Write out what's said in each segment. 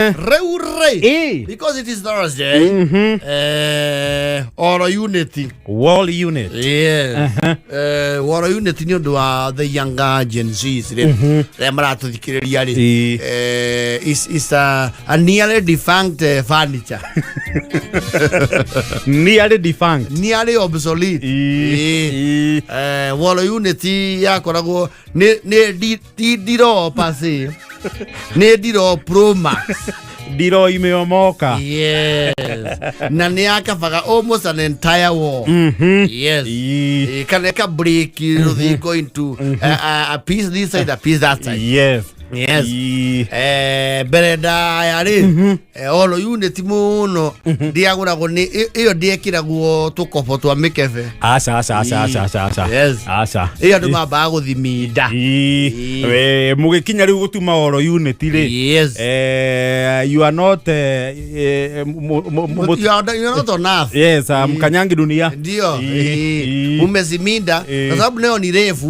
Because it is Thursday. Or unity. Wall unit. Yes. War unity ni ndo the younger Gen Z's. Remarato dikiriari. Is a nearly defunct furniture. Nearly defunct. Nearly obsolete. War unity yakorago ne diro passe. Ne diro Pro Max. Diro imeomoka. Yes. Na ne akafaga almost an entire wall. Yes. Kaneka break, you know, they go into a piece this side, a piece that side. Yes. Yes. Bereda yari. Olo unity muno. Diagura goni. Iyo diekira guo tukopo tu amekefe. Asa. Yes. Asa. Iyo duma bago dhimida. Mugekinya riu gutuma olo unity re. Yes. You are not you are not on earth. Yes, mkanyangi dunia. Ndio. Umeziminda. Kwa sababu leo ni refu.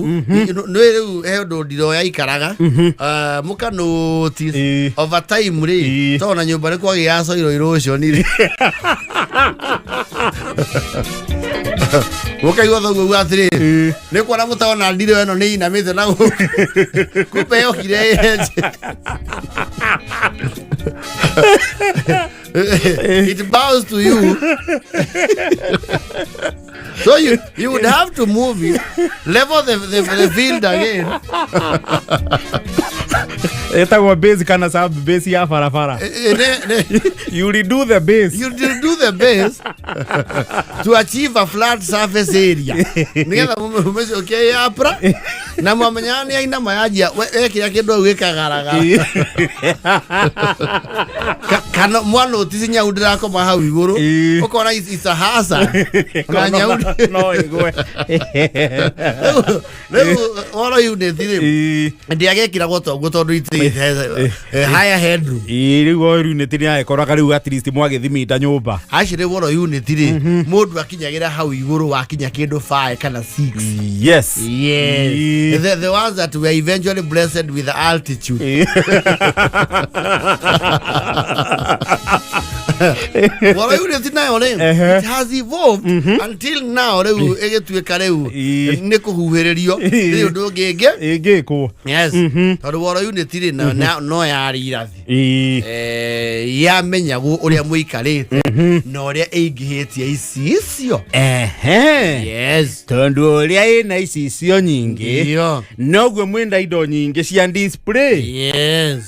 Ndio ndo diro ya ikaraga. Muka notice over time re tona nyumba kwa giaso erosion ire muka igwa thogo gwatire ne kwa mutaona ndiro eno ni ina mete na kupe yo kire it bows to you. So you would have to move it, level the field again. Eta wa base kana sababu base ya farafara. You redo the base. You redo the base to achieve a flat surface area. Nigga mumesi okay apra. Na mwamanyani aina mayaji kila kido weka garaga. Kana mwana otisinya udira ko mahawi iguru. Ukona it's a hazard. No igwe. Leo ora unity. Ndiagekira gotondo ite higher headroom. Irigo unity ni akoraga riu at least mwagithimita nyumba. Actually woro unity ri mundu akinyagira hau iguru wakinya kindu 5 kana 6. Yes. The ones that were eventually blessed with the altitude. Woro unity na yone it has evolved until now reu egetuika reu ne kuhuhererio riu ndungenge ko. Yes. Tondu woro unity ri no yari irathi ya menyago uria muikarite no uria eingihitie icio. Yes. Tondu uria ina icio nyingi noguo mwenda indo nyingi cia display. Yes.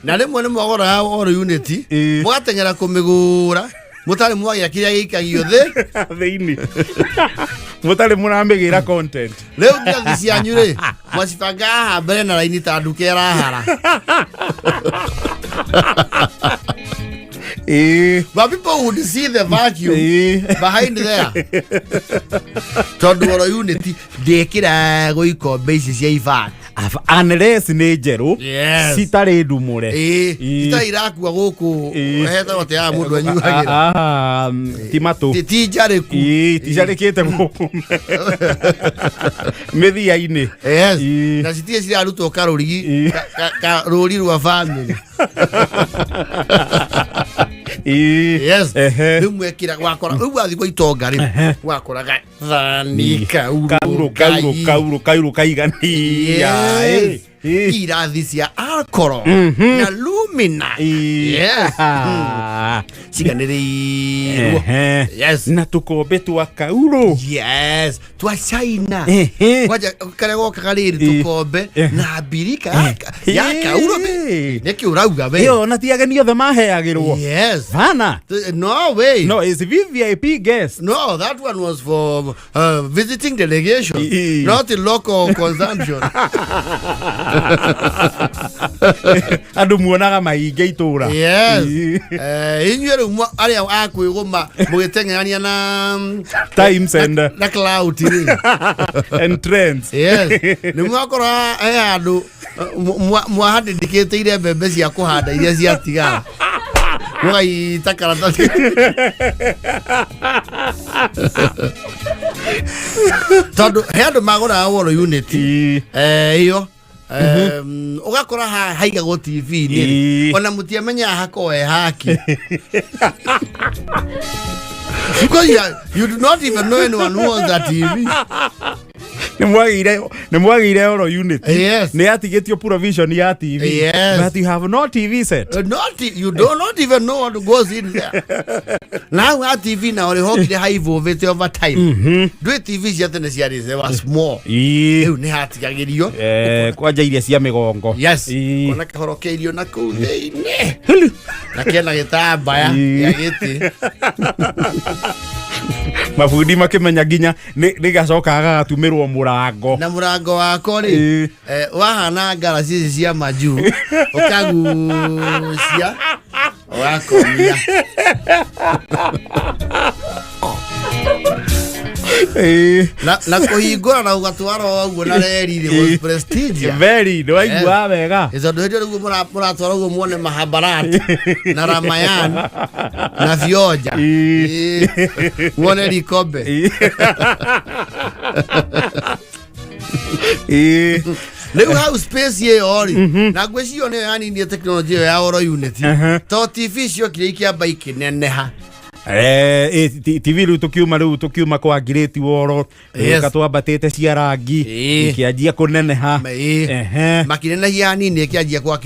Na rimwe ni mwagora woro unity mugatengera kumigura mutari mwagira kiria gikagio thiini mutari murambigira content leo ngiathi cianyu ri mwacibanga mbere na raini ta nduka irahara. But people would see the vacuum behind there. Tondu woro unity ndekira go ikombe ici cia ifat unless ni jeru sitari ndumure sitari rakua guku hetha wote ya mundu anyuhagira timatu tijareku tijarekete guku mithia-ini. Yes. Na sitie cia ruto karurigi ruri rwa family. Yes. Nimwekira gwakora ugathi go itonga ri gwakoraga thani kauru kaigania irathi cia alcohol na lumina. Yes. Siganiri. Yes. Na tukombe twa kauro. Yes. Twa China. Waja karego kakariri tukombe na birika ya kauro neki urauga be. Yo na tiagenio the maheagirwo. Yes. Vana. No way. No, it's VIP guest. No, that one was for visiting delegation, not the local consumption. Andu muonaga mainge itura. Yes. Inyweru aria akwiguma mugiteng'ania na time sender na cloud and trends. Yes. Ni mwakora andu mwahadindikite ire mbembe cia kuhanda iria cia tigara. Wai takarata. Tondu he andu magura woro unity iyo ugakora haiga go TV ni ona mutiamenya hako haki because you do not even know anyone who owns that TV. Nemwagire oro unit. Yes. Ne atigetio provision ya TV. Yes. But you have no TV set. You do not even know what goes in there. Now our TV now the hockey the high voltage over time. Do TV cia tene cia they were small. Riu ni hatigagirio. Kwaja iria cia migongo. Yes. Ona kahorokeirio na kuu thiine. Na kena gitambaya ya giti. Mabundi makimenya ginya ni gacoka agatumirwo murango na murango wako ri wahana ngaraci cia maju ukagucia wakomia na kuhingura na ugatwara uguo na reri ri prestige very do aigua wega izo ndo hĩndĩ rĩu mũratwara uguo muone Mahabharati na Ramayana na Vioja muone Likombe Leo how space ye ori na gwĩcio nĩ yani ni technology ya oro unit to TV cio kire ikiamba ikineneha TV riu tukiuma kwa gireti woro katwambatite cia rangi ikianjia kuneneha makinenehia nini ikianjia kwa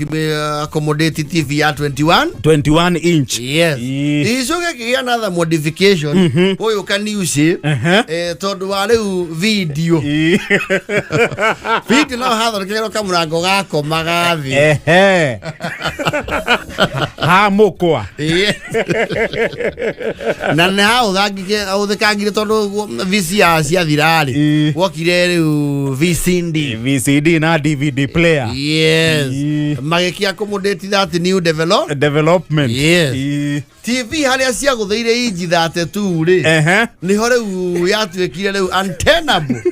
accommodate TV ya 21 inch. Yes. Icoge kigia another modification you can use tondu wa riu video video no hatha kero kamurango gako magathi ha mukwa na na uthikangire tondu VCR cia thirari wokire riu VCD na DVD player. Yes. Magiki accommodate that new development. Yes. TV haria cia gutheire inji 32 ri ni ho riu yatuikire riu untenable.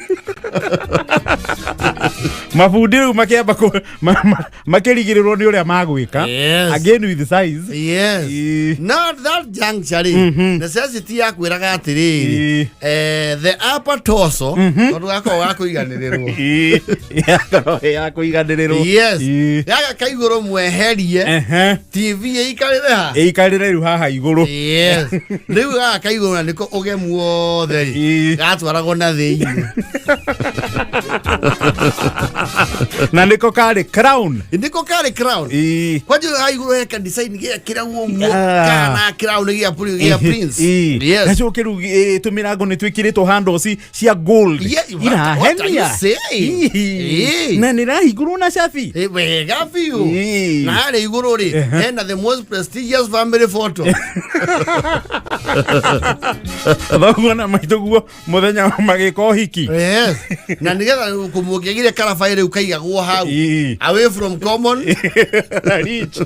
Mabundi riu makiamba makirigirirwo ni uria magwika again with the size. Yes. Not that juncture necessity ya kwiraga atiriri the upper torso tondu gako gakuiganirirwo ya kuiganirirwo. Yes. Yaga kaiguru mweherie TV ikarire riu haha iguru. Yes. Riu gaga kaiguru na niko ugemu wothe gatwaragwo na thiini na niko kari crown kwaje haiguru heka design gia kira umo kana crown gia prince. Yes. Nacho kiru tumira ngoni twikiritwo handles cia gold ina henia na nira iguru na shafi wega fiu na ale iguru ri ena the most prestigious family photo abaguna maituguo muthenya magiko hiki. Yes. Na nigetha kumugegire karafaire ukaigagwo hau away from common rich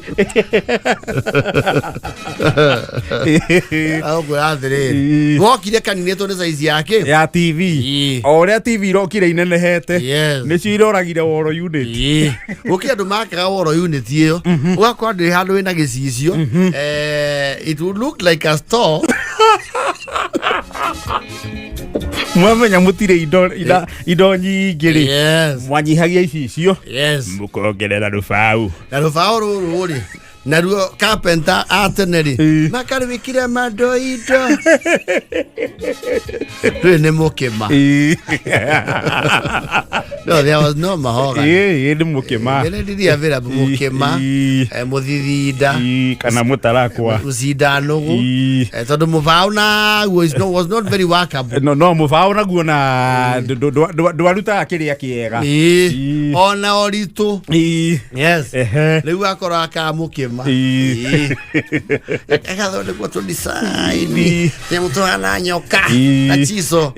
au gwathire gokire kanineto ni size yake ya TV oria TV rokire inenehete ni ciroragire woro unit ukiandu makaga woro unit iyo ugakora ndi handu ina gicicio it would look like a store mwamenya mutire indo nyingi ri mwanyihagia icio mukongerera rufau ruru ri na ruo carpenter ateneri makaribikire madoido ni mukima. No, there was no mahoga. Ni mukima. Ele didi avera mukima muthithinda kana mutarakwa uzida tondu muvauna was not very workable. No muvauna guona ndwaruta akiria kiega ona oritu. Yes. Riu akora ka mukima eka thonde kwa to design ni mtu ana nyoka na chiso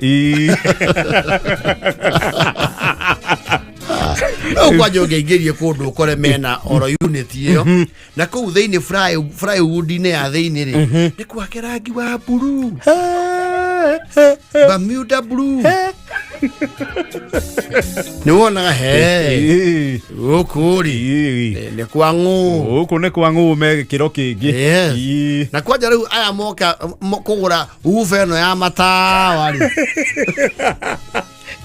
kwa joge ngerie kundu ukore mena oro unit iyo na ku thiini fry wood ne ya thiini ri ni kwa kerangi wa blue Bermuda blue ni wona ukuri ni kwa ngu me kiro kingi na kwaja riu aya moka kugura uve no ya matawa ri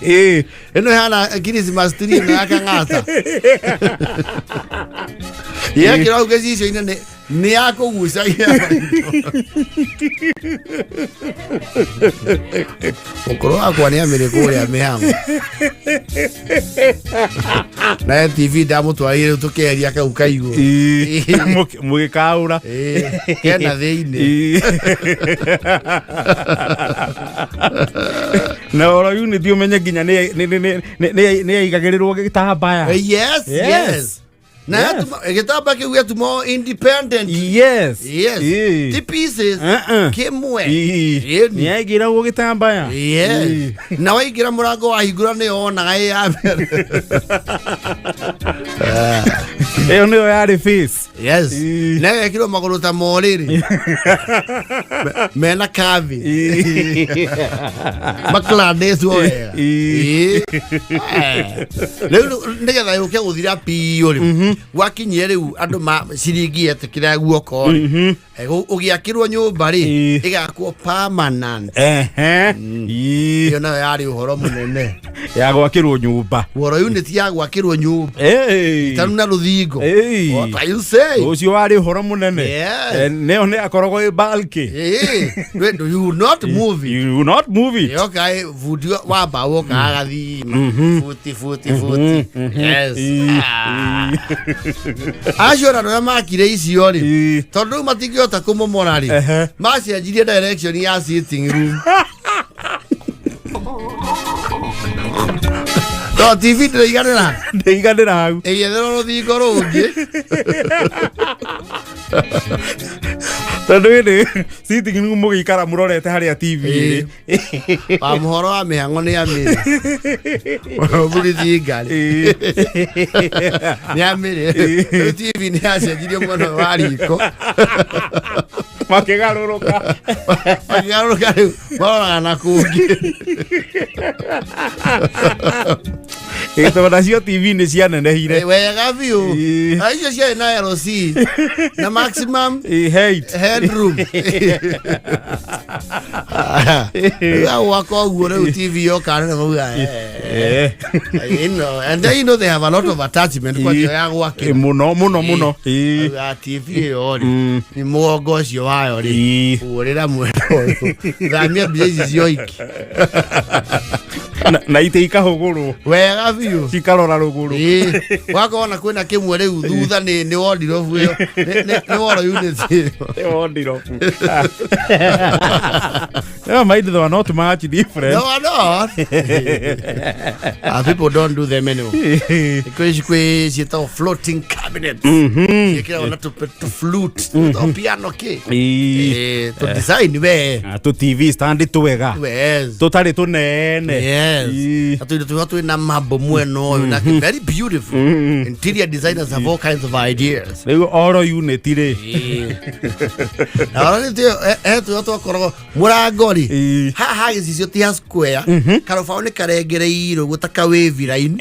eno hana Christmas tree na akangata ya kira ugezi ine ni yako gusa okoro akwa ni ameriko ya mehamu na TV damu twaire tukeria ka ukaigo mugikaura kena theine na oro yu ni dio menye ginya ne igagirirwo gitambaya. Yes. Na gitamba ke wetu more independent. Yes. The pieces kimwe. Ni aigira wo gitambaya. Yes. Na waigira murango wa higura ne ona ga ya. Eyo ne ya face. Yes. Na ekiro maguru ta moriri. Mena kavi. Maklade suoya. Leo ndega yo ke uthira piyo. Wakinyie riu andu ma ciringi etikira guoko ugiakirwo nyumba ri igakwo permanent iyo na yari uhoro munene ya gwakirwo nyumba woro unit ya gwakirwo nyumba tanu na ruthingo what you say ucio wari uhoro munene neo ne akorogo balki you not movie okay vudio wa bawo ka gathi futi yes Ashora no makire icio ri tondu matingiota kumomora ri macianjirie direction ya sitting room to TV ndeiganira hau eyethero ruthingo rungi tondu ni sitting room mugikara murorete haria TV wa muhoro wa mihango ni amiri buri thingari ni amiri TV ni acenjirie mwana wa riko makigaruruka marona kungi ito nacio TV ni cianenehire wega biu aicio cia na LC na maximum headroom wako guore TV yo kana muga and then they have a lot of attachment kwa ya gwake muno TV yo ni muongo cio wayo ri urira mwendo thamia biezi cioiki na ite ikahuguru wega biu cikarora ruguru wakona kwina kimwe riu thutha ni wondirofu yo ni woro unit ni wondirofu yeah, made they are not much different. No, not. People don't do them anymore. Because you have floating cabinets. You can to flute, to piano key. To design where to TV stand to wega. Yes. Totally to nene. Yes. To na mabo mweno. Very beautiful. Interior designers have all kinds of ideas. They all unit today. Now, to Ngoni ha icio tia square karofa ni karegereiro gutaka wave line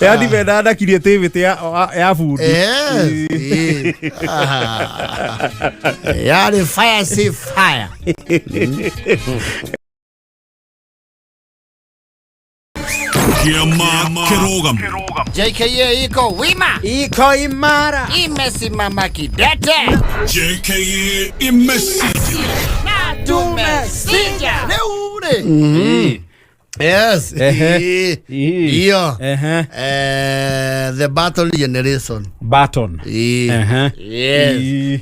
ya divenda creativity ya food ya the fire safe fire JKA iko wima, iko imara, imesimama kidete. JKA imesija na tumesija leure. Yes. Iyo. The battle generation. Baton. Yes.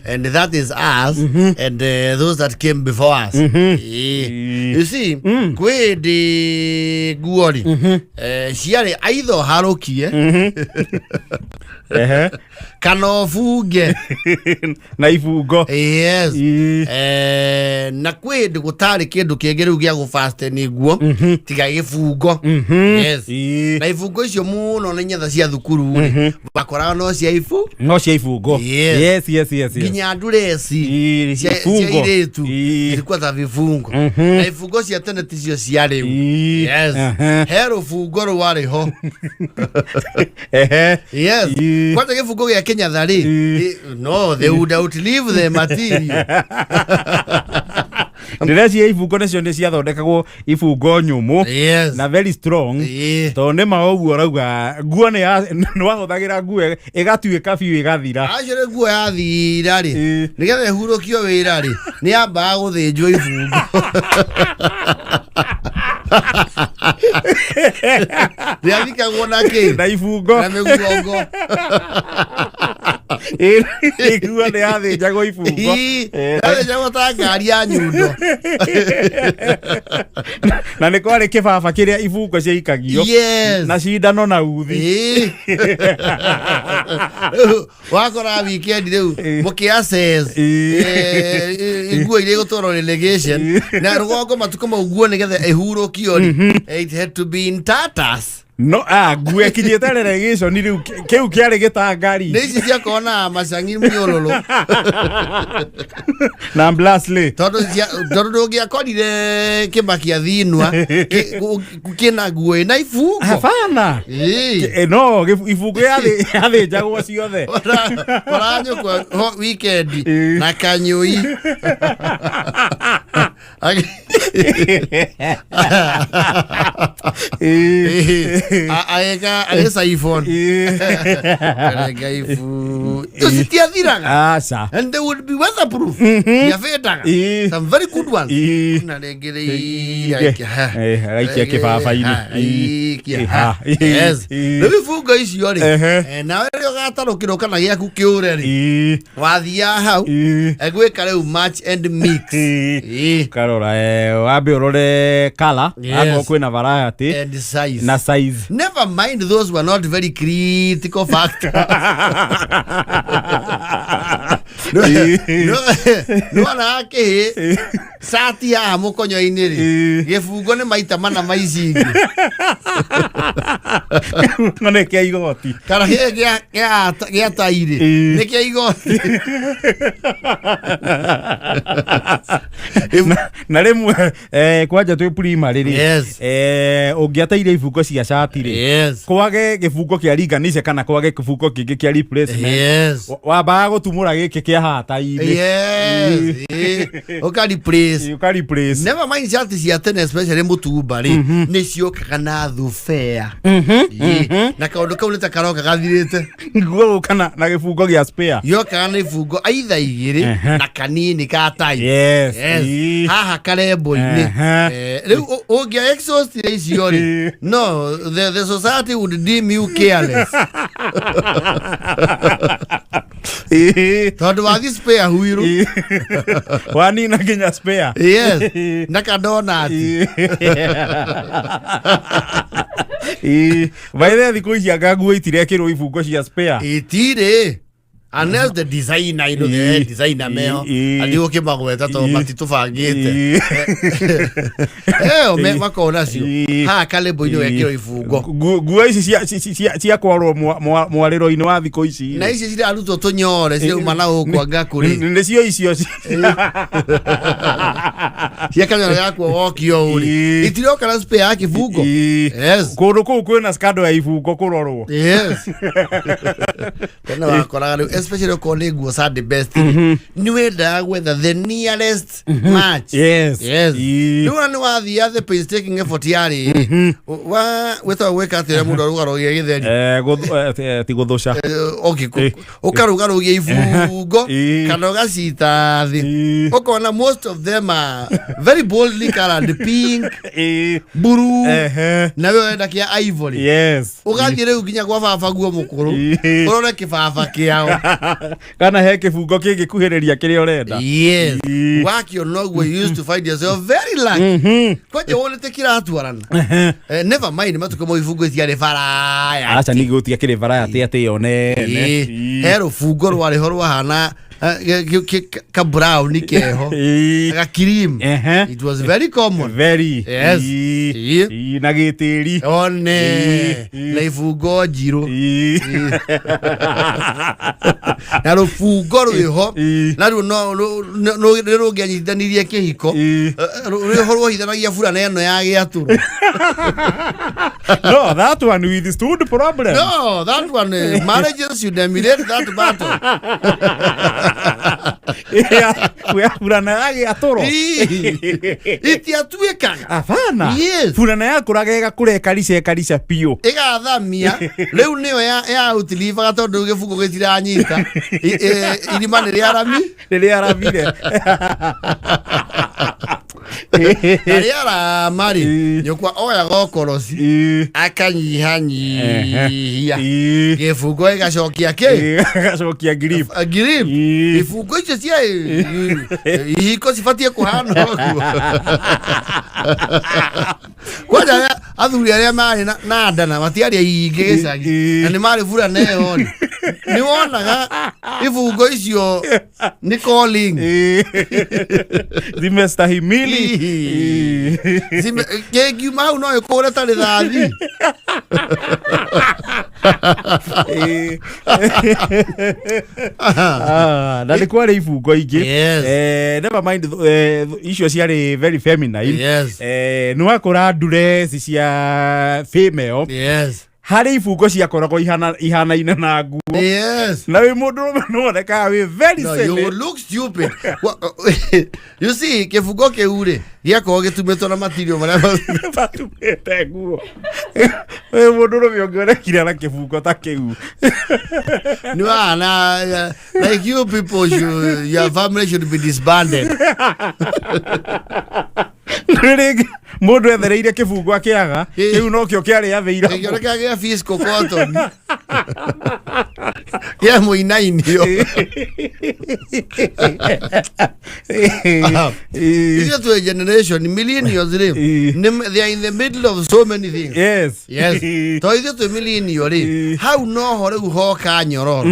And that is us and those that came before us. You see, kwe de guori. Siare either harokie. Kanofuge. Na ifugo. Yes. Na kwe de gutari kindu kigeru gia go fast niguo. Tiga ifugo. Yes. Na ifugo icio muno na nyatha cia thukuru bakora no cia ifu. No cia ifugo. Yes. Ginya ndureci cia iretu ilikuwa za vifungo. Na ifugo cia tene ticio cia riu. Yes. Hero fugo ro wari ho. Yes. Kwanza kifugo ya Kenya thari. No, they would outlive the material. Ndĩreciria ibungo nĩcio nĩ ciathondekagwo ibungo nyũmũ na very strong tondũ nĩ maũguo rauga nguo nĩ wahũthagĩra nguo ĩgatuĩka biũ ĩgathira. Acio nguo yathira rĩ nĩgetha ĩhurũkio wĩra rĩ nĩ yambaga gũthĩnjwo ibungo. Rĩathikagwo na kĩ? Na ibungo. Na mĩguongo. Iguo nĩ yathĩnjagwo ibungo. Yathĩnjagwo ta ngari ya nyundo. Na nĩ kwarĩ kĩbaba kĩrĩa ibungo ciaikagio na cindano na uthi. Wakora weekend rĩu mũkĩaccess nguo iria igũtwarwo relegation na rũgongo matukũ mau nguo nĩgetha ĩhurũkio it had to be in tatters. No nguo ĩkinyĩte relegation rĩu kĩu kĩarĩ gĩtangari. Nĩ ici ciakona macang'i mũnyũrũrũ na Blasley tondũ ndũngĩakorire kĩmakia thinwa kĩna nguo ĩna ibungo. Hapana. No ibungo yathĩnjagwo ciothe. Koranyũkwa weekend na kanyũi agĩca iPhone citiathiraga and they would be weatherproof. Yafendaga some very good ones na raikia kĩbaba-inĩ. Yes, rĩu ibungo icio rĩ nawe rĩrĩa ũgatarũkĩrwo kana gĩaku kĩũre rĩ wathiaga hau gwĩka rĩu match and mix. Karora wambe ũrore color akorwo kwĩna variety and size na size. Never mind those were not very critical factor. No anake sati ya mũkonyo-inĩ rĩ gĩbungo nĩ maita mana maicingi. Nĩ kĩa igoti kana gĩa tairĩ nĩ kĩa igoti. Na rĩmwe kwanja twĩ primary rĩ ũngĩateire ibungo cia shati rĩ kwage gĩbungo kĩa ringanisha kana kwage gĩbungo kĩngĩ kĩa replacement wambaga gũtumũra gĩkĩ kĩa hata-inĩ ũka replace. Never mind shati cia tene especially mũtumba rĩ nĩ ciokaga na thubea na kaũndũ kau nĩ ta karoka gathirĩte nguo kana na gĩbungo gĩa spare yokaga na ibungo aitha igĩrĩ na kanini ka tai haha karembo-inĩ. Rĩu ũngĩa exhaust icio rĩ no the society would deem you careless. Tondũ wathi spare huiru wanina nginya spare. Yes, na kadonati. Vaithe thikũ ici anga nguo itirekĩrwo ibungo cia spare. Itirĩ. Unless the designer, you know, the designer meho aliyo kĩmagweta to matitũbangĩte me makona cio ha kalebo-inĩ wekĩrwo ibungo. Nguo ici cia kwarwo mwarĩro-inĩ wa thikũ ici na ici cirarutwo tũnyore cirauma na ũkwanga kũrĩ nĩcio icio ciakanyora yakwo wokio ũrĩ itiroka na spare ya kĩbungo. Kũndũ kũu kwĩna scandal ya ibungo kũrorwo. Kana wakoraga especially okorwo nguo sa the best nĩ wendaga gwetha the nearest match. Rĩu nĩ wathia the painstaking effort yarĩ wĩtagwo gwĩka atĩrĩa mũndũ arugarugia gĩtheri ti gũthũca ũkarugarugia ibungo kana ũgacita thĩ ũkona most of them are very boldly colored pink blue na we wenda kĩa ivory. Ũgathiĩ rĩu nginya gwa baba guo mũkũrũ ũrore kĩbaba kĩao kana he kĩbungo kĩngĩkuhĩrĩria kĩrĩa ũrenda. Wakio noguo you used to find yourself very lucky kwanja wonete kĩratwarana. Never mind matukũ mau ibungo itiarĩ baraya. Aca nĩ gũtiga kĩrĩ baraya atĩ yo nene he rũbungo rwarĩho rwahana ka brown keho ka cream. It was very common. Very na gĩtĩri one na ibungo njirũ na rũbungo rwĩho na rũo rũngĩanyitithanirie kĩhiko rwĩho rwohithanagia burana ĩno ya gĩatũrũ. No, that one withstood the problem. No, that one marriages should emulate that battle. Burana yake atoro. Itiatuĩkaga. Afana. Yes. Burana yakũraga ĩgakũreka pio. Ĩgathamia. Rĩu nĩyo ya utilivaga tondũ gĩbuko gĩtiranyita. Irima rĩrĩa aramire. Ariara mari nyokwa oya gokorosi akanyihanyihia gifungo igacokia grip ifungo icio cia ihiko cibatie kuhana kwaja athuri aria mari na ndana matiaria ingĩ gĩcagi na nĩ mari bura neo ni wonaga ifungo icio ni calling zimestahimili Kiuma hau no ikure tari thathi. Na nĩ kwari ifungo ingĩ. Never mind icio ciarĩ very feminine. Nĩ wakora ndureci cia female. Hari ifungo ciakoragwo ihanaine na nguo. Na we mũndũ noneka we very silly. You look stupid. You see kifungo kĩu-rĩ gĩakorwo gĩtumĩtwo na material marĩa batumĩte nguo. We mũndũ ũngĩonekire na kifungo ta kĩu. Nĩ wana like you people your family should be disbanded. Mũndũ ethereire kifungo akĩaga rĩu no kĩo kĩarĩ athĩira kĩoneka gĩa fiscal cotton ya mũinainio is to a generation millennials they are in the middle of so many things. Yes to is to millennial how no hore uhoka nyororo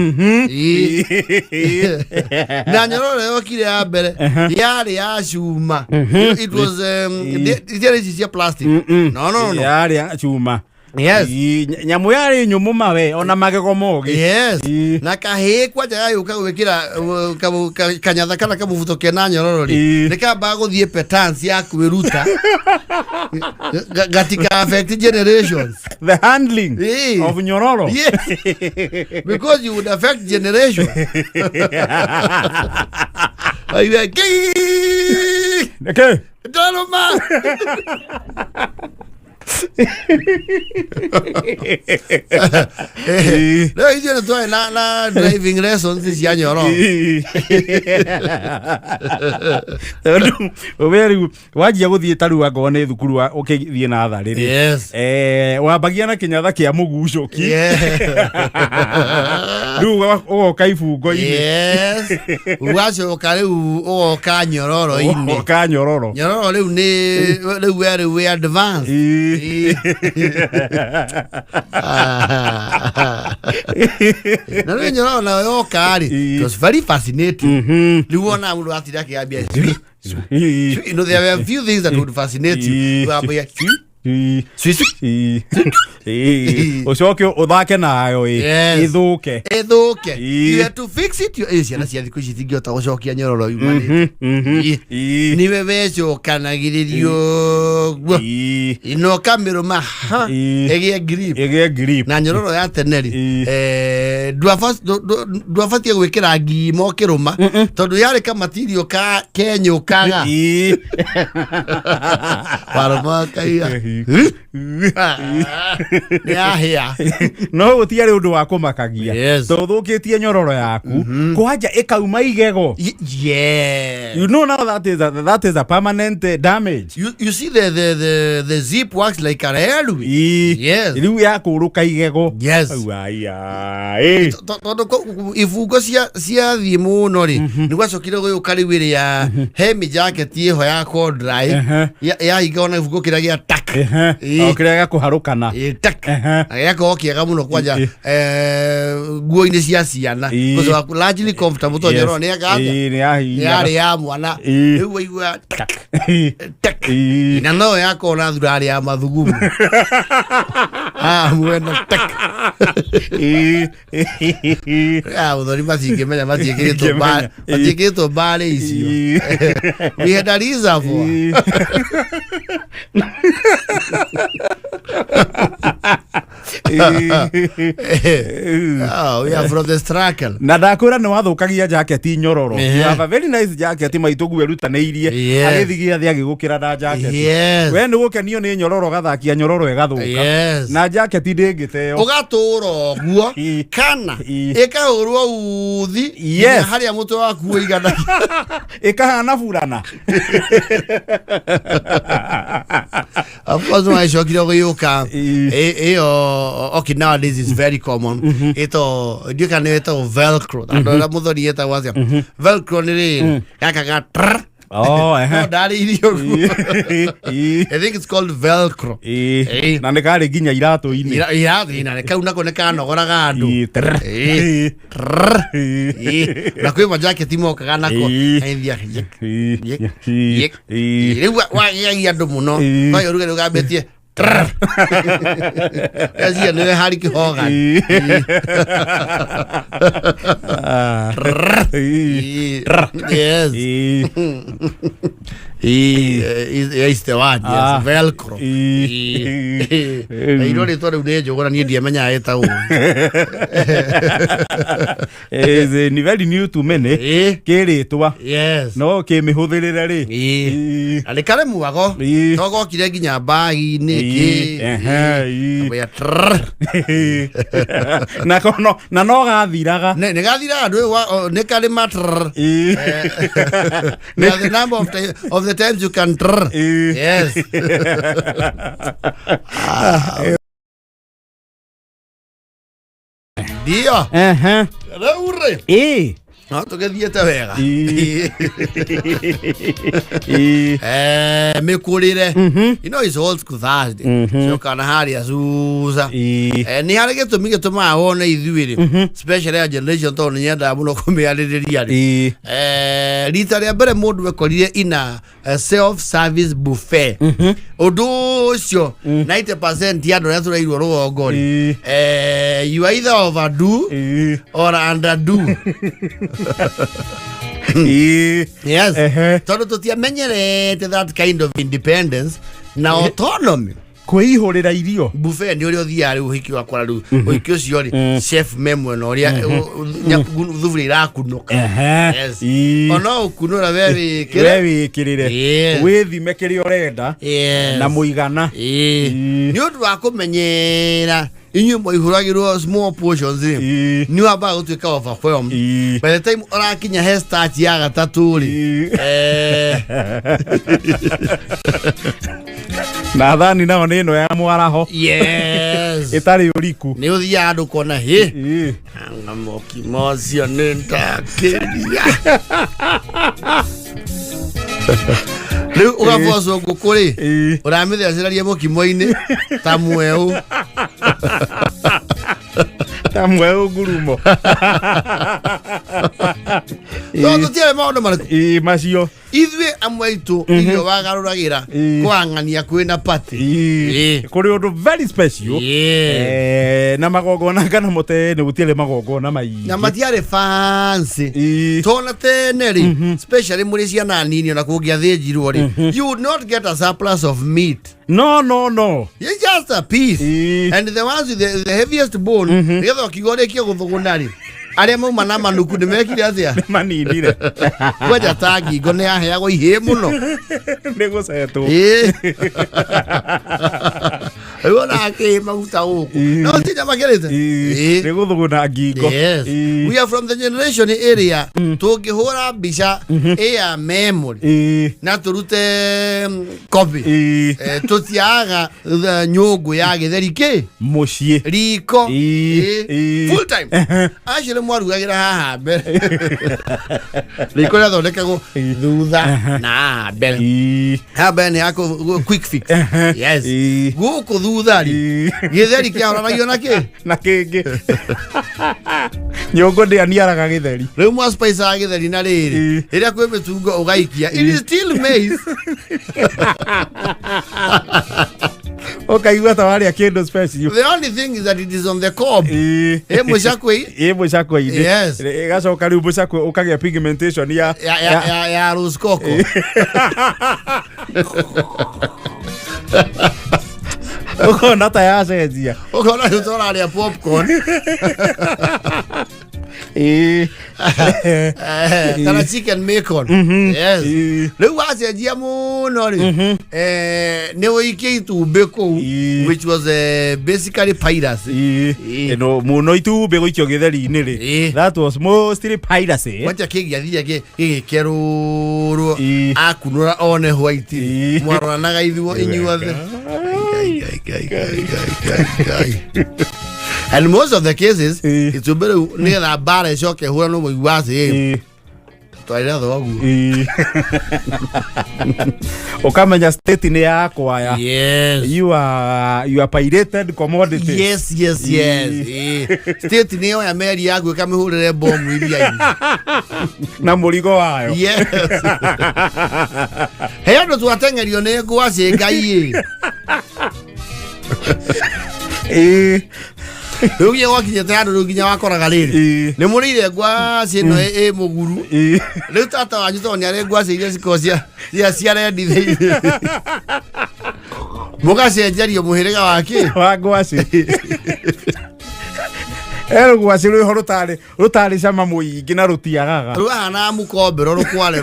na nyororo yokire ya mbere yari ya cuma it was there is plastic no yari ya chuma. Yes. Nyamu yari nyumu mawe ona magego mogi. Yes. Na kahĩ kwaja yayuka gwĩkĩra kanyatha kana kamubuto kena nyororo nikamba gũthiĩ petance ya kwĩruta gatika affect generations. The handling of nyororo. Yes. Because you would affect generations. Okay. Doloma. Leo hizi natoa na driving lessons ya nyoro. Very wajia guthie taruwa ngone thukuru wa ukithie na thariri. Yes. Wambagia na kinyatha kia mugucoki. Riu ugoka ifungo-ini. Yes. Ugacoka riu ugoka nyororo-ini. Ugoka nyororo. Nyororo riu we advance. Na rĩu nyororo nayo yoka-rĩ, it was very fascinating. Rĩu wona mũndũ atira akĩambia you know there were a few things that would fascinate you. Ucoke uthake nayo ithuke you have to fix it ciana cia thikũ ici tingĩhota gũcokia nyororo yumanĩte niwe wecokanagĩrĩrio guo ino kamĩrũma ĩgĩe grip na nyororo ya tene-rĩ ndwabatiĩ gwĩkĩra ngimo kĩrũma tondũ yarĩ kamatirio kenyũkaga warũma kaiga nĩahĩa no gũtiarĩ ũndũ wa kũmakagia tondũ thũkĩtie nyororo yaku kwanja ĩkauma igego. Yeah, you know now that is a permanent damage. You see the zip works like a railway. Yes, riu yakũrũka igego. Yes, tondũ ifungo ciathiĩ mũno-rĩ nĩgwacokire gũgĩũka rĩu ĩrĩa hemi jacket ĩho ya dry yahinga ona ifungo kĩrĩa gĩa tak kĩrĩa gĩakũharũkana tak gĩakorwo kĩega mũno kwanja nguo-inĩ cia ciana largely comfortable tondũ nyororo nĩyarĩ ya mwana rĩu waigua tak na no yakorwo na thurarĩ ya mathugumu mwena tak ũthoni matingĩmenya matiĩkĩrĩtwo mbarĩ icio we had a reason for Oh, we are from the struggle. Na ndakura no wathukagia jacket nyororo. You have a very nice jacket maitugu erutaneirie. Agithigia thi agigukira na jacket. We ni gukenio ni nyororo gathakia nyororo egathuka. Na jacket ndingiteo. Ugaturo guo kana ikahurwo uthi haria mutwe waku igana. Ikahana furana. Of course, my shock yoka. Okay, nowadays it's very common. Ito, you can ito Velcro. Ando mudhoni ita wazia. Velcro ni kaka trrr. Oh, no, that is I think it's called Velcro. Na nekare ginya irato ini. Irato ina ne kauna kone kana gora gando. Na kwa jacket mo kana ko aindia. Wa ya ndo muno. Kwa yoruga yoga betie. Azia ne hari ki hogan. Yes. Is the one, yes, Velcro. I don't know if you're going to need the mania. Is very new to many. Kere toa. Yes. No, ke me hodelere. Ale kare muago. Togo kiregi nyaba ineke. We na kono na no gathiraga. Ne gathiraga ne kare matr. The number of the times you can trrr. Yes. Dio. Raurre. No, to get dieta vega. Me kurire. You know it's old school Thursday. So kana hari azuza. Ni hale geto mi geto ma ona idhuiri. Especially a generation to nyenda muno kumbe aliriari. Rita ya bere modu we kolire ina self service buffet. Odosio 90% ya ndo yatura iru ro gori. You either overdo or underdo. Yes. Todo tutia menyerete that kind of independence na autonomy. Kwihorera irio buffet ni uri thiari uhiki wa kwara uhiki ucio ri chef memwe no ria thuvuri rakunuka. Yes. Ono kunura wewe kirire withime kiri urenda na muigana ni undu wa kumenyera inyu moihuragirwo small portions ni aba gutuika overwhelmed by the time orakinya hair start ya gatatu ri na thani nao nino ya mwaraho. Yes. Itari uriku ni uthia andu kona he anga mokimocio nenda keria Riu ugafoso ngukuri uramitheceraria mokimo-ini ta mweu ngurumo no tutiare maundu mariku macio ithwe amwaitu irio wagaruragira kwang'ania kwina party kuri undu very special na magogona kana mote ne gutiare magogona mai na matiare fancy tona teneri especially muri ciana nini na kugia thĩnjirwo ri you would not get a surplus of meat. No. You're just a piece. And the ones with the heaviest bone, getho kigore kio guthugunari. Aria mauma na manuku ni mekire atia maninire kwaja tagi ngone aheagwo ihe muno nigucetwo Wona ake maguta uku no tija magerete niguthuguna ngingo. We are from the generation area tungihura mbica ya memory na turute copy tutiaga nyungu ya githeri ki mucii riko full time ashire mwarugagira haha mbere riko ya thondekagwo thutha na mbere habe ni ako quick fix. Yes guku thutha ri githeri kia oragio na kingi nyungu ndianiaraga githeri riu mwa spice ya githeri na riri iria kwi mitungo ugaikia it is still maize. Okay, what are kindu special? The only thing is that it is on the cob. Mucakwe. Yes. Gacoka riu mucakwe ukagia pigmentation ya rose coco. Ukona ta ya cenjia. Ukona utoraria popcorn. Kana chicken bacon. Yes. Riu wacenjia muno ri. Ni wikie itumbĩ kũu, which was basically piracy. No muno itumbĩ gũikio gĩtheri-inĩ ri. That was mostly piracy. Wacha kĩgiathia gĩgĩkerũrwo akunũra one white. Mwaranaga ithuo inyuothe. And most of the cases, it's a better near that bar and shock who know what you was here. Okamenya state ni yako ya. Yes. You are pirated commodity. Yes. State ni ya meri yako kama hurere bomb iria. Na murigo wayo. Yes. Hey, ndo tuatengerio ne gwase ngai. Rugi wakinya tayari ruginya wakoraga riri ni murire gwase no muguru riu tata wanyu to ni ari gwase iria cikocia cia rendi mugacenjerio muhiriga wake wa gwase gwase rwo rutari cama muingi na rutiagaga ruhana mukombero rukware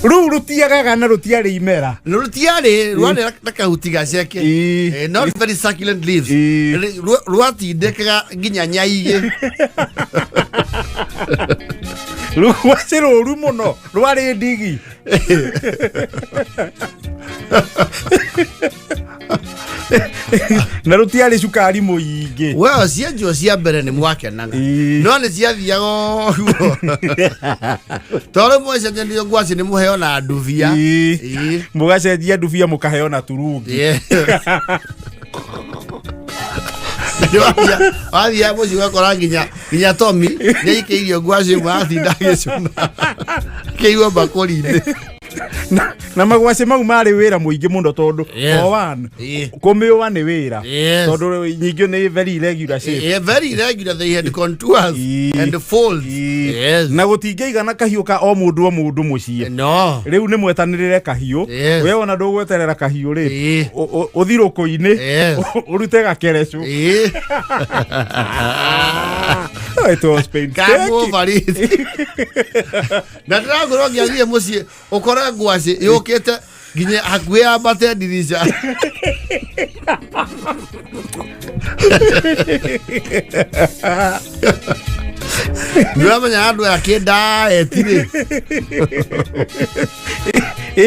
rutiagaga na rutiari imera rutiari rwane rakahuti gaceke not very succulent leaves rwatindekaga nginya nyaige rwase ruru muno rwari ndigi na rutiari cukari muingi well cienjo cia mbere ni mwakenaga no ni ciathiaga tore moise ndio gwasi ni muheo na nduvia mugacenjia nduvia mukaheo na turungi Wathia muci wakora nginya Tommy ni ikeirio gwasi mwatinda gicuna keigwa bakuri-ini na magwase mau mari wira muingi muno tondu one kumiwa ni wira tondu nyingi ni very regular shape very regular they had contours and folds na gutingiiga na kahiu ka o mundu mucie no riu ni mwetanirire kahiu we ona ndugweterera kahiu ri uthiruku-ini urute gakerecu it was painful na ndagoro ngiathie mucie ukora gwasi yukite nginya hakuhi ambate ndirisha Ndamenya andu akenda etire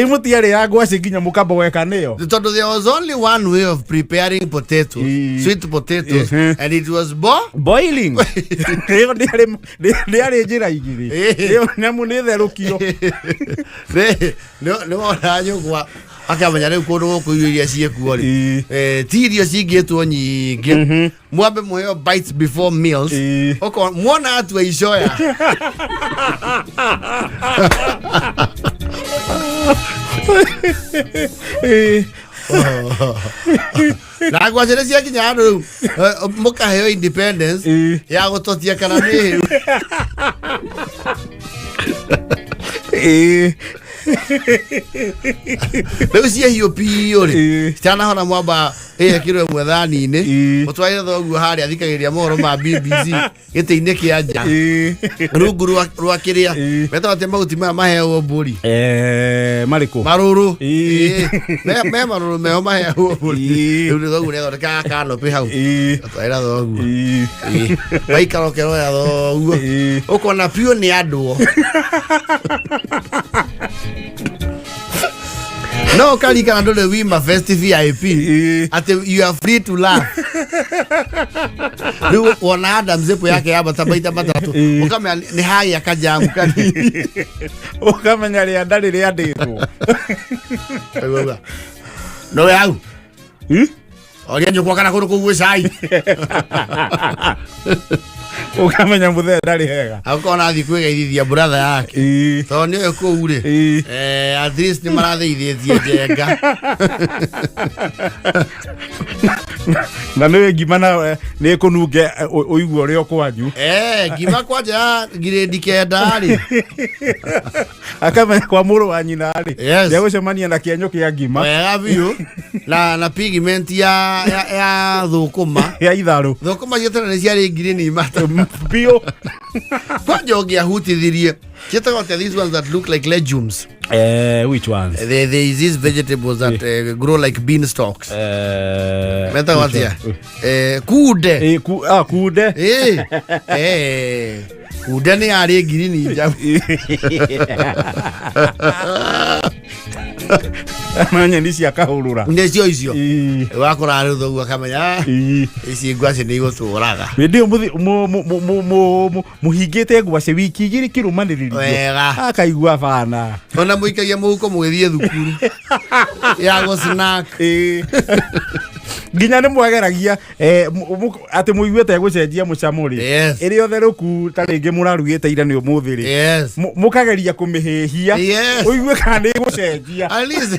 mutiari ya gwasi nginya mukamba weka niyo tondu there was only one way of preparing potatoes, sweet potatoes, and it was boiling. Ndiari njira igiri nyamu ni therukio no wona nyugwa akamenya riu kundu guku irio ciekuo ri ti irio cingitwo nyingi mwambe muheo bites before meals oko mwona atua icoya na gwacere cia kinya andu mukaheo independence ya gutotia kana ni Leo cia hiyo pio ri tana hona mwamba kirwe mwethani-ini utwaire thoguo haria thikagiria mohoro ma BBC giti-ini kia nja rungu rwa kiria metwa te maguti maya maheo mburi mariku maruru me maruru meho maheo mburi riu thoguo nethondeka kanopi hau utwaire thoguo waikara ukeroya thoguo ukona pio ni anduo no kali kana ndo we my festive VIP at you are free to laugh riu ona Adam zepo yake yaba tabaita batatu ukama ni haya kajamu kani ukamenya ria ndari ria nditwo no yau oria njukwa kana kundu kugwe cai ukamenya muthe ndari hega akona athi kwigeithia brother yake to ni yo kuure at least ni marathiithie Njenga na nä ngima na nä kå nunge å igua å rä o kwanyu ngima kwanja ngirĩndi kenda rĩ akamenya kwa mũrũ wa nyina rĩ nĩ egũcemania na kĩenyũ kĩa ngima wega biũ na pigment ya thũkũma ya itharũ thũkũma cio tene nĩ ciarĩ ngirini imata biũ kwanja ũngĩahutithirie ciĩtagwo these ones that look like legumes. Which ones? There is these vegetables that grow like bean stalks. Meta what here? Kude. Kude. Kude ni ari green jamu. Manya nisi akahurura. Ndecio icio. Wakora ruthu akamenya. Ici ngwaci ni igũtũraga. Ndio muhingite ngwaci wiki igiri kirumaniririo. Wega. Akaigua bana. Ona muikagia muhuko mugithie thukuru. Ya go snack. Nginya nĩ mwageragia atĩ mũiguĩte gũcenjia mũcamũrĩ ĩrĩ otherũku ta rĩngĩ mũrarugĩte ira nĩ ũmũthĩ rĩ mũkageria kũmĩhĩhia ũigue kana nĩ gũcenjia at least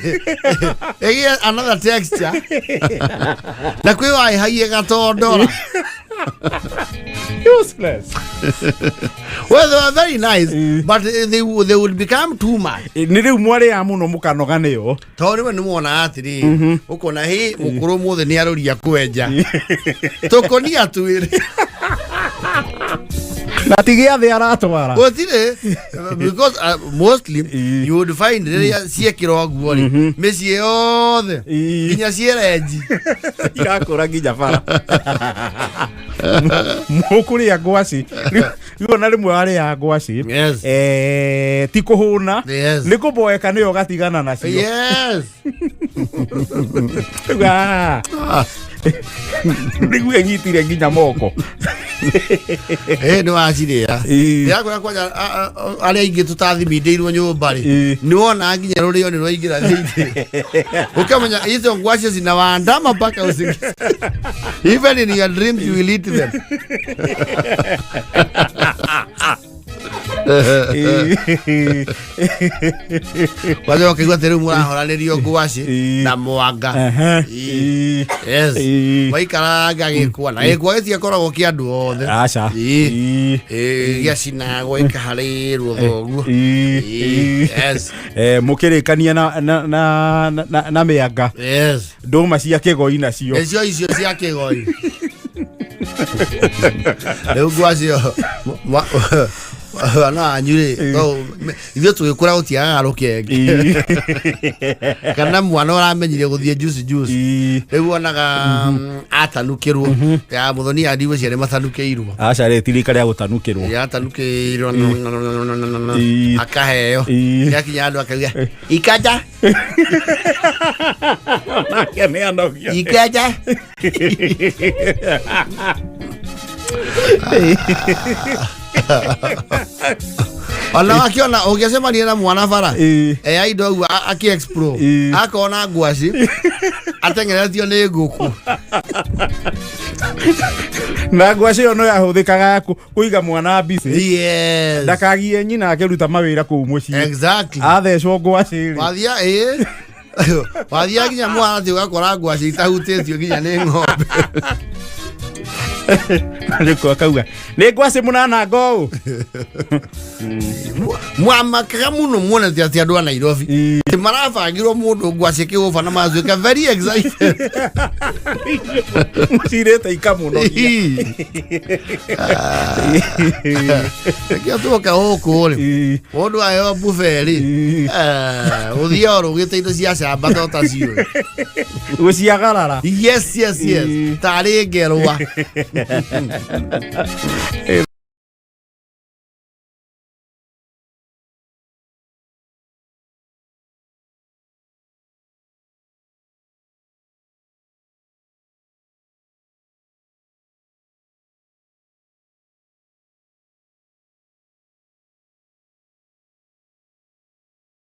another texture na kwĩ waihagie gatondora useless. Well, they are very nice, but they would become too much. Ni riu mwari ya muno mukanoga niyo. To ni muona atiri. Ukona hi mukuru muthe ni aroria kwenja. Tokonia twire. Na tigia the aratwara. Gotire because mostly you would find ciekiro guo ri. Mĩciĩ yothe. Nginya cierenji. Irakũra nginya bara. Mũkũrĩa ngwaci. Riu na rĩmwe arĩa ngwaci. Ti kũhũna. Nĩ kũboeka nĩyo gatigana nacio. Yes. Nĩguo nyitire nginya moko. No acirĩa. Yakora kwanja arĩa ingĩ tũtathimindĩirwo nyũmba rĩ. Nĩ wona nginya rũrĩo nĩ rwaingĩra thĩinĩ. Ukamenya hizo ngwaci zina waandama mpaka usiku. Even in your dreams you will eat them. Waje wakigwa teru murahoranĩrio ngwaci na mwanga. Yes. Waikaraga gĩkwa na gĩkwa gĩtia koragwo kĩa andũ othe. Aca. Gĩacinagwo ikaharĩrwo thoguo. Yes. Mũkĩrĩkania na mĩanga. Yes. Ndũma cia kĩgoi nacio. Icio cia kĩgoi. Rĩu ngwaci ana anyure ivyo twikura utiaga rukenge kana mwana uramenyire guthie juice riu onaga atanukirwo ya muthoni adiwe ciare matanukeirwo aca ri tirika ria gutanukirwo ya tanukirwo akaheo yakinya andu akauga ikaja nake ni anogia ikaja Ona akiona ungesema na mwana bara aido aki-explore akona ngwaci atengeretio nĩ ngũkũ na ngwaci ĩyo no yahuthikaga kuiga mwana busy ndakagie nyina akiruta mawĩra kũu mũciĩ exactly athecwo ngwaci wathia wathia nginya mwana ti ugakora ngwaci itahutĩtio nginya nĩ ng'ombe Niko akauga nĩ ngwaci mũnanango mwamakaga muno muone ati andu a Nairobi marabangirwo mundu ngwaci kĩũba na mazuĩka very excited cirĩte ikamuno gĩatuoka gũkũ rĩ mũndũ aheo buffet rĩ ũthiaga ũrũgĩte indo cia camba to tacio gũciagarara yes tarĩ ngerwa